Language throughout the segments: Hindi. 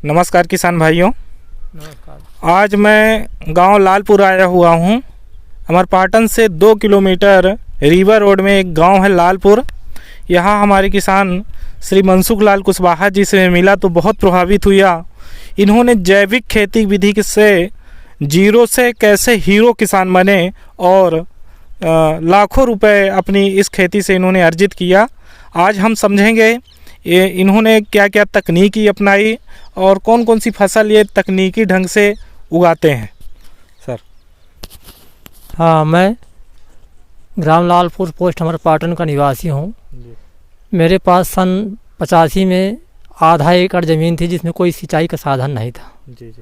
नमस्कार किसान भाइयों। नमस्कार। आज मैं गांव लालपुर आया हुआ हूं। अमरपाटन से 2 किलोमीटर रीवा रोड में एक गांव है लालपुर। यहां हमारे किसान श्री मनसुख लाल कुशवाहा जी से मिला तो बहुत प्रभावित हुआ। इन्होंने जैविक खेती विधि से जीरो से कैसे हीरो किसान बने और लाखों रुपए अपनी इस खेती से इन्होंने अर्जित किया। आज हम समझेंगे इन्होंने क्या क्या तकनीकी अपनाई और कौन कौन सी फसल ये तकनीकी ढंग से उगाते हैं। सर। हाँ, मैं ग्राम लालपुर पोस्ट अमरपाटन का निवासी हूँ। मेरे पास सन 85 में आधा एकड़ ज़मीन थी जिसमें कोई सिंचाई का साधन नहीं था। जी।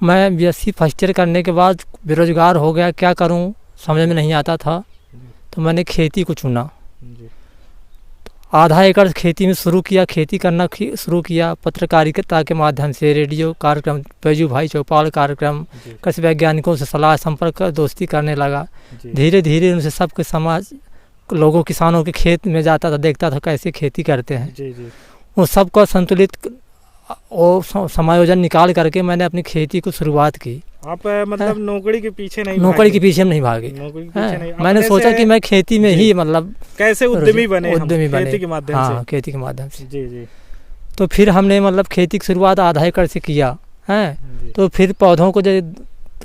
मैं BSc फर्स्ट ईयर करने के बाद बेरोजगार हो गया, क्या करूँ समझ में नहीं आता था, तो मैंने खेती को चुना। आधा एकड़ खेती में शुरू किया, खेती करना शुरू किया। पत्रकारिता के माध्यम से रेडियो कार्यक्रम, बैजू भाई चौपाल कार्यक्रम, कृषि वैज्ञानिकों से सलाह संपर्क दोस्ती करने लगा। धीरे धीरे उनसे सबके समाज लोगों किसानों के खेत में जाता था, देखता था कैसे खेती करते हैं। उन सबका संतुलित और समायोजन निकाल करके मैंने अपनी खेती को शुरुआत की। आप मतलब नौकरी के पीछे नहीं नौकरी के पीछे हम नहीं भागे। मैंने सोचा कि मैं खेती में ही मतलब कैसे उद्यमी बने खेती के माध्यम से। खेती के माध्यम से। जी। तो फिर हमने मतलब खेती की शुरुआत आधा एकड़ से किया है। तो फिर पौधों को जो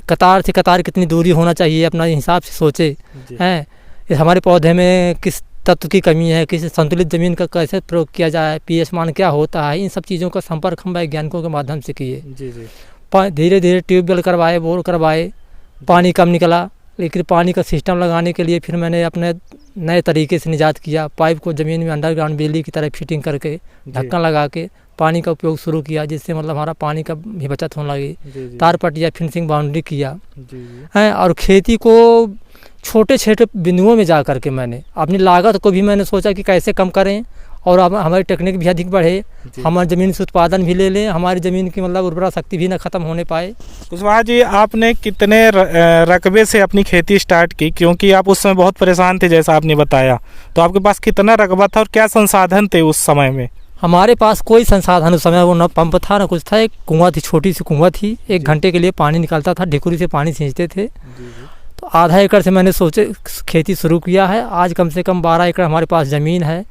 कतार से कतार कितनी दूरी होना चाहिए अपना हिसाब से सोचे हैं। हमारे पौधे में किस तत्व की कमी है, किस संतुलित ज़मीन का कैसे प्रयोग किया जाए, pH मान क्या होता है, इन सब चीज़ों का संपर्क हम वैज्ञानिकों के माध्यम से किए। धीरे धीरे ट्यूबवेल करवाए, बोर करवाए। पानी कम निकला, लेकिन पानी का सिस्टम लगाने के लिए फिर मैंने अपने नए तरीके से निजात किया। पाइप को ज़मीन में अंडरग्राउंड बिजली की तरह फिटिंग करके ढक्कन लगा के पानी का उपयोग शुरू किया, जिससे मतलब हमारा पानी का भी बचत होने लगी। तार पटिया, फिनिशिंग बाउंड्री किया है। और खेती को छोटे छोटे बिंदुओं में जा करके मैंने अपनी लागत को भी मैंने सोचा कि कैसे कम करें और अब हमारी टेक्निक भी अधिक बढ़े, हमारी ज़मीन से उत्पादन भी ले लें, हमारी ज़मीन की मतलब उर्वरा शक्ति भी न ख़त्म होने पाए। कुशवाहा जी, आपने कितने रकबे से अपनी खेती स्टार्ट की, क्योंकि आप उस समय बहुत परेशान थे जैसा आपने बताया, तो आपके पास कितना रकबा था और क्या संसाधन थे उस समय में? हमारे पास कोई संसाधन उस समय, वो न पंप था न कुछ था। एक कुआँ थी, छोटी सी कुआँ थी, 1 घंटे के लिए पानी निकलता था, ढिकुरी से पानी खींचते थे। तो आधा एकड़ से मैंने सोचे खेती शुरू किया है। आज कम से कम 12 एकड़ हमारे पास ज़मीन है।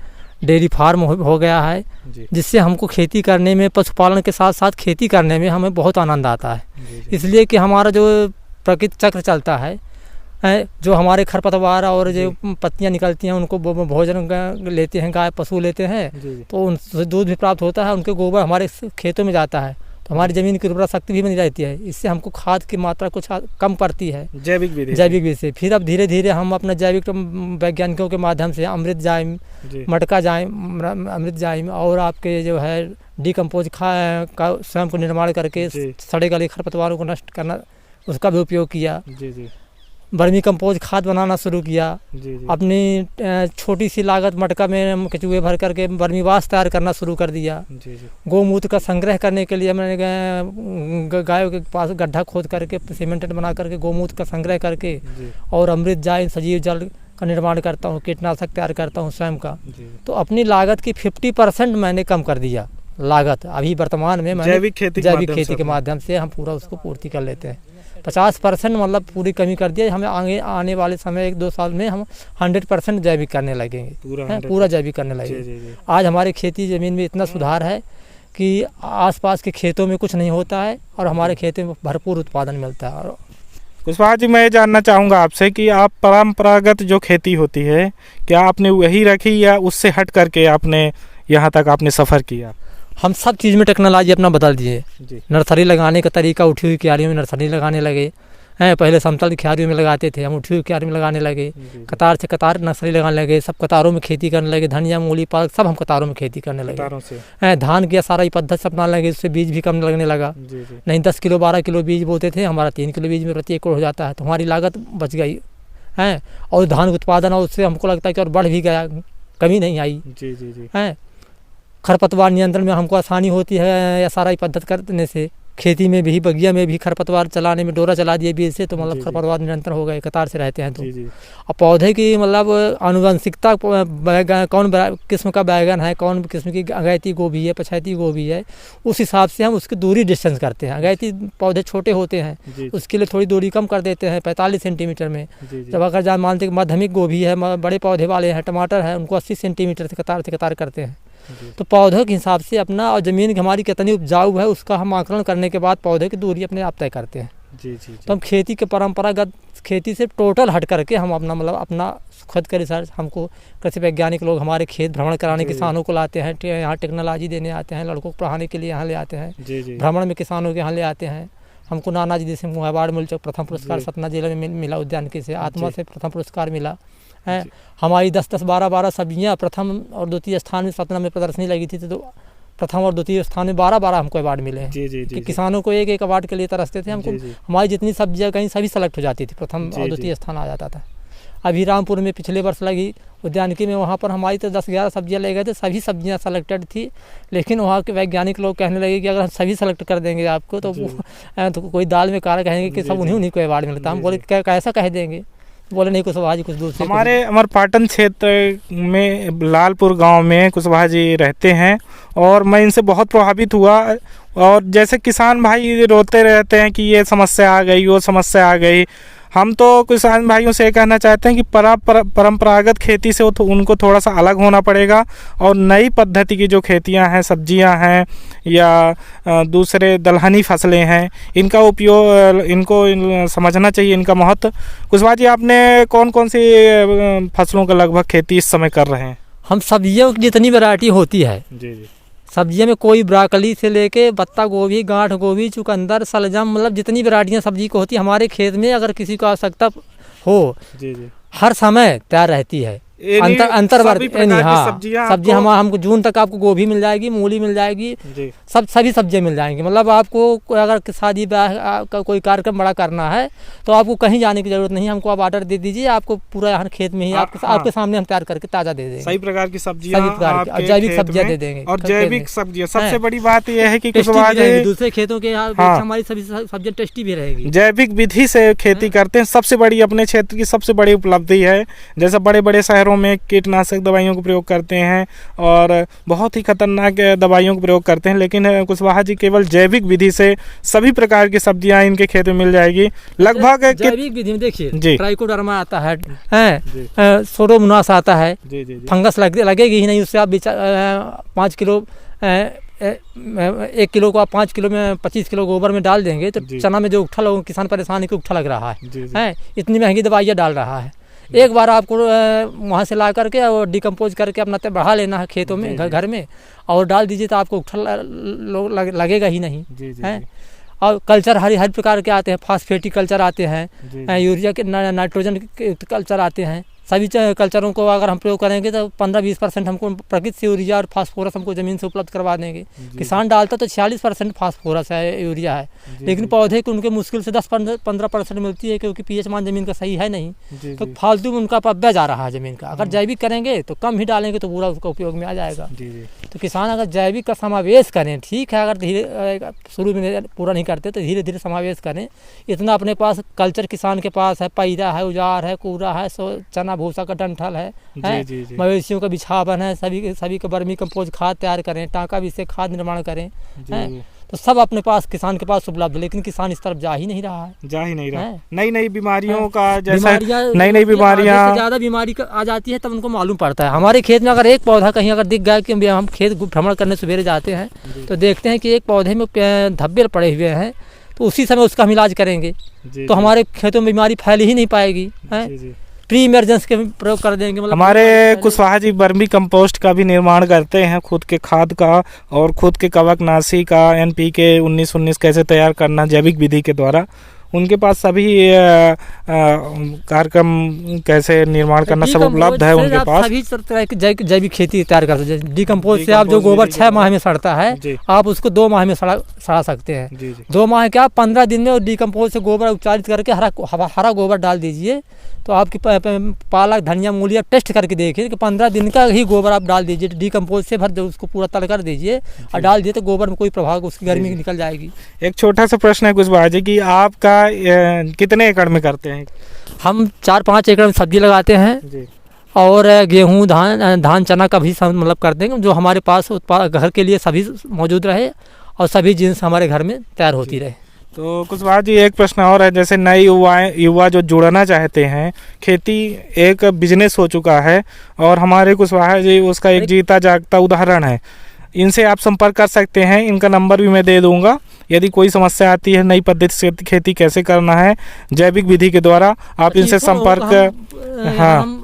डेयरी फार्म हो गया है, जिससे हमको खेती करने में, पशुपालन के साथ साथ खेती करने में हमें बहुत आनंद आता है। इसलिए कि हमारा जो प्रकृति चक्र चलता है, जो हमारे खरपतवार और जो पत्तियां निकलती हैं उनको भोजन लेते हैं, गाय पशु लेते हैं, तो उनसे दूध भी प्राप्त होता है। उनके गोबर हमारे खेतों में जाता है, तो हमारी ज़मीन की उर्वरा शक्ति भी बनी रहती है। इससे हमको खाद की मात्रा कुछ कम पड़ती है जैविक विधि से। फिर अब धीरे धीरे हम अपना जैविक वैज्ञानिकों के माध्यम से अमृत जाइम, मटका जाइम, अमृत जाइम और आपके जो है डिकम्पोज का स्वयं को निर्माण करके सड़े गले खरपतवारों को नष्ट करना, उसका भी उपयोग किया। वर्मी कंपोज खाद बनाना शुरू किया। अपनी छोटी सी लागत मटका में केचुए भर करके वर्मीवास तैयार करना शुरू कर दिया। गौमूत्र का संग्रह करने के लिए मैंने गायों के पास गड्ढा खोद करके सीमेंटेड बना करके गौमूत्र का संग्रह करके और अमृत जाए सजीव जल का निर्माण करता हूँ, कीटनाशक तैयार करता हूँ स्वयं का। तो अपनी लागत की 50% मैंने कम कर दिया लागत। अभी वर्तमान में जैविक खेती के माध्यम से हम पूरा उसको पूर्ति कर लेते हैं। 50% मतलब पूरी कमी कर दिया। हमें आने वाले समय 1-2 साल में हम 100% जैविक करने लगेंगे, पूरा जैविक करने लगेंगे। आज हमारे खेती ज़मीन में इतना सुधार है कि आसपास के खेतों में कुछ नहीं होता है और हमारे खेतों में भरपूर उत्पादन मिलता है। कुशवाहा जी, मैं जानना चाहूँगा आपसे कि आप परंपरागत जो खेती होती है, क्या आपने वही रखी या उससे हट करके आपने यहाँ तक आपने सफ़र किया? हम सब चीज़ में टेक्नोलॉजी अपना बदल दिए। नर्सरी लगाने का तरीका, उठी हुई क्यारियों में नर्सरी लगाने लगे हैं। पहले समतल क्यारियों में लगाते थे, हम उठी हुई क्यारी में लगाने लगे। कतार से कतार नर्सरी लगाने लगे, सब कतारों में खेती करने लगे। धनिया, मूली, पालक सब हम कतारों में खेती करने लगे। धान की सारा पद्धति से अपनाने लगे, उससे बीज भी कम लगने लगा। नहीं 10 किलो 12 किलो बीज बोते थे, हमारा 3 किलो बीज में प्रति एकड़ हो जाता है। तो हमारी लागत बच गई है और धान उत्पादन और उससे हमको लगता है कि और बढ़ भी गया, कमी नहीं आई है। खरपतवार नियंत्रण में हमको आसानी होती है SRI पद्धति करने से, खेती में भी, बगिया में भी खरपतवार चलाने में डोरा चला दिए बीज से, तो मतलब जी, जी। खरपतवार निरंतर हो गए, कतार से रहते हैं तो। जी जी और पौधे की मतलब आनुवंशिकता, कौन किस्म का बैगन है, कौन किस्म की अगैती गोभी है, पछैती गोभी है, उस हिसाब से हम उसकी दूरी डिस्टेंस करते हैं। अगैती पौधे छोटे होते हैं, जी उसके लिए थोड़ी दूरी कम कर देते हैं 45 सेंटीमीटर में। जी जी जब अगर जहाँ मानते कि माध्यमिक गोभी है, बड़े पौधे वाले हैं, टमाटर है, उनको 80 सेंटीमीटर से कतार करते हैं। जी। तो पौधों के हिसाब से अपना और ज़मीन की हमारी कितनी उपजाऊ है उसका हम आकलन करने के बाद पौधे की दूरी अपने आप तय करते हैं। जी जी तो हम खेती के परंपरागत खेती से टोटल हट करके हम अपना मतलब अपना खुद का रिसर्च, हमको कृषि वैज्ञानिक लोग हमारे खेत भ्रमण कराने जी। किसानों को लाते हैं, यहाँ टेक्नोलॉजी देने आते हैं, लड़कों को पढ़ाने के लिए यहाँ ले आते हैं, जी जी भ्रमण में किसानों के यहाँ ले आते हैं। हमको नानाजी देशमुख अवार्ड मिल चुका, प्रथम पुरस्कार जी। सतना जिले में मिला, उद्यानिकी से आत्मा जी। से प्रथम पुरस्कार मिला है। जी। हमारी 10-10, 12-12 सब्जियाँ प्रथम और द्वितीय स्थान में सतना में प्रदर्शनी लगी थी, तो प्रथम और द्वितीय स्थान में 12-12 हमको अवार्ड मिले हैं। जी जी कि जी किसानों को एक अवार्ड के लिए तरसते थे, हमको जी, जी। हमारी जितनी सब्जियाँ कहीं सभी सेलेक्ट हो जाती थी, प्रथम जी, और जी। द्वितीय स्थान आ जाता था। अभी रामपुर में पिछले वर्ष लगी उद्यानिकी में, वहाँ पर हमारी तो 10-11 सब्जियाँ ले गए थे, सभी सब्जियाँ सेलेक्टेड थी। लेकिन वहाँ के वैज्ञानिक लोग कहने लगे कि अगर हम सभी सेलेक्ट कर देंगे आपको तो, जी। तो कोई दाल में काला कहेंगे कि जी, सब उन्हीं को अवार्ड मिलता। हम जी, बोले जी। कैसा कह देंगे, बोले नहीं कुशवाहा जी कुछ दूसरे हमारे अमरपाटन क्षेत्र में लालपुर गांव में कुशवाहा जी रहते हैं और मैं इनसे बहुत प्रभावित हुआ। और जैसे किसान भाई रोते रहते हैं कि ये समस्या आ गई, वो समस्या आ गई, हम तो किसान भाइयों से ये कहना चाहते हैं कि परंपरागत खेती से उनको थोड़ा सा अलग होना पड़ेगा और नई पद्धति की जो खेतियां हैं, सब्जियां हैं या दूसरे दलहनी फसलें हैं, इनका उपयोग इनको समझना चाहिए, इनका महत्व। कुशवाहा जी, आपने कौन कौन सी फसलों का लगभग खेती इस समय कर रहे हैं? हम सब्जियों की जितनी वैरायटी होती है, जी जी सब्जियों में कोई ब्राकली से लेके पत्ता गोभी, गांठ गोभी, चुकंदर, सलजम, मतलब जितनी वैरायटियाँ सब्जी को होती है हमारे खेत में, अगर किसी को आवश्यकता हो जी जी हर समय तैयार रहती है। अंतर वर्ग हाँ, सब्जी हमको जून तक आपको गोभी मिल जाएगी, मूली मिल जाएगी, जी सभी सब्जियां मिल जाएंगी। मतलब आपको अगर शादी ब्याह का कोई कार्यक्रम बड़ा करना है तो आपको कहीं जाने की जरूरत नहीं, हमको आप ऑर्डर दे दीजिए, आपको पूरा यहाँ खेत में ही आपके सामने हम तैयार करके ताज़ा दे देंगे। सही प्रकार की सब्जियां, जैविक सब्जियां दे देंगे। और जैविक सब्जियां सबसे बड़ी बात यह है कि दूसरे खेतों के हमारी सभी सब्जियां टेस्टी भी रहेगी। जैविक विधि से खेती करते हैं, सबसे बड़ी अपने क्षेत्र की सबसे बड़ी उपलब्धि है। जैसे बड़े बड़े शहरों में कीटनाशक दवाइयों का प्रयोग करते हैं और बहुत ही खतरनाक दवाइयों का प्रयोग करते हैं, लेकिन कुशवाहा जी केवल जैविक विधि से सभी प्रकार की सब्जियां इनके खेत में मिल जाएगी। लगभग जैविक विधि में देखिए जी, ट्राइकोडर्मा आता है, सोडोमोनास आता है, जी, जी, जी। फंगस लगेगी ही नहीं, उससे आप 5 किलो 1 किलो को आप 5 किलो में 25 किलो गोबर में डाल देंगे तो चना में जो उठा लोग किसान परेशान है कि उठा लग रहा है, इतनी महंगी दवाइयाँ डाल रहा है। एक बार आपको वहाँ से ला करके और डिकम्पोज करके अपना बढ़ा लेना है खेतों में, घर में, और डाल दीजिए तो आपको उठा लगेगा ही नहीं है। और कल्चर हर प्रकार के आते हैं, फास्फेटिक कल्चर आते हैं, यूरिया के नाइट्रोजन के कल्चर आते हैं। सभी कल्चरों को अगर हम प्रयोग करेंगे तो 15-20% हमको प्रकृति से यूरिया और फास्फोरस हमको ज़मीन से उपलब्ध करवा देंगे। किसान डालता तो 46% फास्फोरस है, यूरिया है, लेकिन पौधे को उनके मुश्किल से 10-15% मिलती है, क्योंकि पीएच मान ज़मीन का सही है नहीं, तो फालतू में उनका अपव्यय जा रहा है ज़मीन का। अगर जैविक करेंगे तो कम ही डालेंगे तो पूरा उसका उपयोग में आ जाएगा। तो किसान अगर जैविक का समावेश करें, ठीक है, अगर धीरे शुरू में पूरा नहीं करते तो धीरे धीरे समावेश करें। इतना अपने पास कल्चर किसान के पास है, पैदा है, उजार है, कूड़ा है, चना भूसा का डंठल है, मवेशियों का बिछावन है, सभी का वर्मी कंपोज खाद तैयार करें, टाँका भी से खाद निर्माण करें, तो सब अपने पास किसान के पास उपलब्ध है। लेकिन किसान इस तरफ जा ही नहीं रहा है, नई नई बीमारियों का, जैसे नई बीमारियां ज़्यादा बीमारी आ जाती है तब उनको मालूम पड़ता है। हमारे खेत में अगर एक पौधा कहीं अगर दिख गया, कि हम खेत भ्रमण करने सवेरे जाते हैं तो देखते हैं कि एक पौधे में धब्बे पड़े हुए हैं, तो उसी समय उसका हम इलाज करेंगे, तो हमारे खेतों में बीमारी फैल ही नहीं पाएगी। प्री इमरजेंसी के प्रयोग कर देंगे। मतलब हमारे कुशवाहा जी वर्मी कंपोस्ट का भी निर्माण करते हैं, खुद के खाद का और खुद के कवकनाशी का, NPK 19-19 कैसे तैयार करना जैविक विधि के द्वारा, उनके पास सभी कार्यक्रम कैसे निर्माण करना सब उपलब्ध है उनके पास। सभी तरह की जैविक खेती तैयार कर सकते हैं। डिकम्पोज से आप जो गोबर 6 माह में सड़ता है आप उसको 2 माह में सड़ा सकते हैं। 2 माह क्या 15 दिन में, और डिकम्पोज से गोबर उपचारित करके हरा गोबर डाल दीजिए तो आपकी पालक धनिया मूली टेस्ट करके देखिए कि 15 दिन का ही गोबर आप डाल दीजिए, डिकम्पोज से भर उसको पूरा तल कर दीजिए और डाल दिए तो गोबर में कोई प्रभाव उसकी गर्मी निकल जाएगी। एक छोटा सा प्रश्न है कुशवाहा जी कि आपका कितने एकड़ में करते हैं? हम 4-5 एकड़ में सब्जी लगाते हैं जी। और गेहूँ धान चना का भी मतलब करते हैं जो हमारे पास घर के लिए सभी मौजूद रहे और सभी जिन्स हमारे घर में तैयार होती रहे। तो कुशवाहा जी एक प्रश्न और है, जैसे नए युवा जो जुड़ना चाहते हैं, खेती एक बिजनेस हो चुका है और हमारे कुशवाहा जी उसका एक जीता जागता उदाहरण है। इनसे आप संपर्क कर सकते हैं, इनका नंबर भी मैं दे दूंगा। यदि कोई समस्या आती है नई पद्धति से खेती कैसे करना है जैविक विधि के द्वारा, आप इनसे संपर्क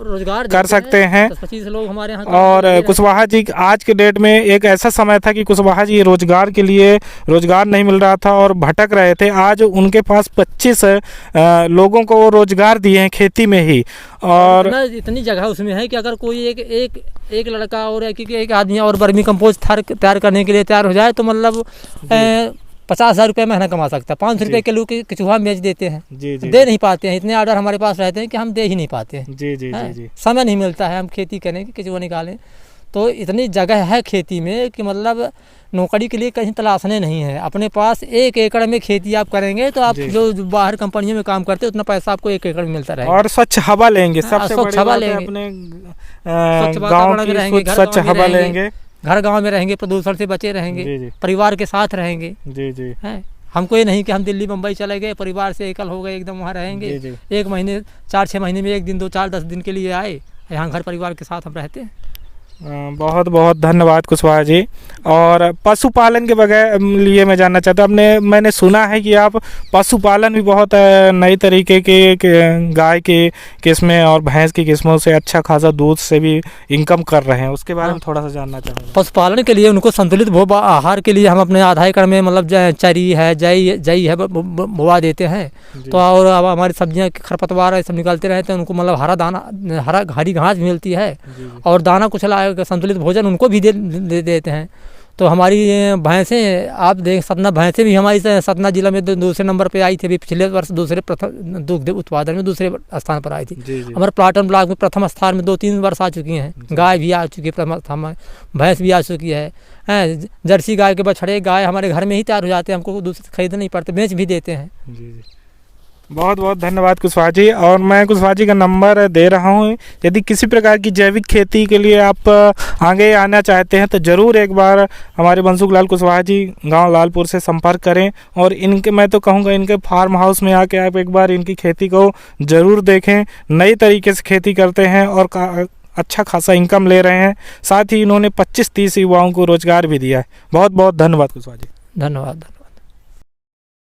रोजगार कर सकते हैं। 25 लोग हमारे यहाँ और कुशवाहा जी आज के डेट में एक ऐसा समय था कि कुशवाहा जी रोजगार के लिए रोजगार नहीं मिल रहा था और भटक रहे थे। आज उनके पास 25 लोगों को रोजगार दिए हैं खेती में ही। और इतनी जगह उसमें है कि अगर कोई एक लड़का और एक आदमी और वर्मी कंपोस्ट तैयार करने के लिए तैयार हो जाए तो मतलब 50,000 रुपये महीना कमा सकता है। 500 रुपये किलो के चूहा बेच देते हैं। दे नहीं पाते हैं, इतने ऑर्डर हमारे पास रहते हैं कि हम दे ही नहीं पाते हैं। जी। समय नहीं मिलता है हम खेती करें कि केचुआ निकालें। तो इतनी जगह है खेती में कि मतलब नौकरी के लिए कहीं तलाशने नहीं है। अपने पास 1 एकड़ में खेती आप करेंगे तो आप जो बाहर कंपनियों में काम करते हैं उतना पैसा आपको 1 एकड़ में मिलता रहेगा। और स्वच्छ हवा लेंगे, सबसे बड़ी बात है अपने गांव की स्वच्छ हवा लेंगे, घर गांव में रहेंगे, प्रदूषण से बचे रहेंगे, परिवार के साथ रहेंगे। जी। है हमको ये नहीं कि हम दिल्ली मुंबई चले गए, परिवार से एकल हो गए, एकदम वहाँ रहेंगे। 1 महीने 4-6 महीने में 1 दिन 2 4 10 दिन के लिए आए, यहाँ घर परिवार के साथ हम रहते हैं। बहुत बहुत धन्यवाद कुशवाहा जी। और पशुपालन के बगैर लिए मैं जानना चाहता हूँ, मैंने सुना है कि आप पशुपालन भी बहुत नई तरीके के गाय की किस्में और भैंस की किस्मों से अच्छा खासा दूध से भी इनकम कर रहे हैं, उसके बारे में थोड़ा सा जानना चाहूँगा। पशुपालन के लिए उनको संतुलित आहार के लिए हम अपने आधा एकड़ में मतलब चरी है जई है बोआ देते हैं। तो और अब हमारी सब्जियाँ खरपतवार सब निकालते रहते हैं, उनको मतलब हरी घास मिलती है और दाना कुछ संतुलित भोजन उनको भी दे देते हैं। तो हमारी भैंसें आप देख सतना भैंसें भी हमारी सतना जिला में दूसरे नंबर पे आई थी। अभी पिछले वर्ष प्रथम दुग्ध उत्पादन में दूसरे स्थान पर आई थी। हमारे प्लाटन ब्लॉक में प्रथम स्थान में 2-3 वर्ष आ चुकी हैं। गाय भी आ चुकी है, भैंस भी आ चुकी है। जर्सी गाय के बछड़े गाय हमारे घर में ही तैयार हो जाते हैं, हमको दूसरे खरीदना नहीं पड़ते, बेच भी देते हैं। बहुत बहुत धन्यवाद कुशवाहा जी। और मैं कुशवाहा जी का नंबर दे रहा हूँ, यदि किसी प्रकार की जैविक खेती के लिए आप आगे आना चाहते हैं तो ज़रूर एक बार हमारे मनसुख लाल कुशवाहा जी गांव लालपुर से संपर्क करें। और इनके मैं तो कहूँगा इनके फार्म हाउस में आके आप एक बार इनकी खेती को ज़रूर देखें। नई तरीके से खेती करते हैं और अच्छा खासा इनकम ले रहे हैं। साथ ही इन्होंने 25-30 युवाओं को रोज़गार भी दिया है। बहुत बहुत धन्यवाद कुशवाहा जी। धन्यवाद।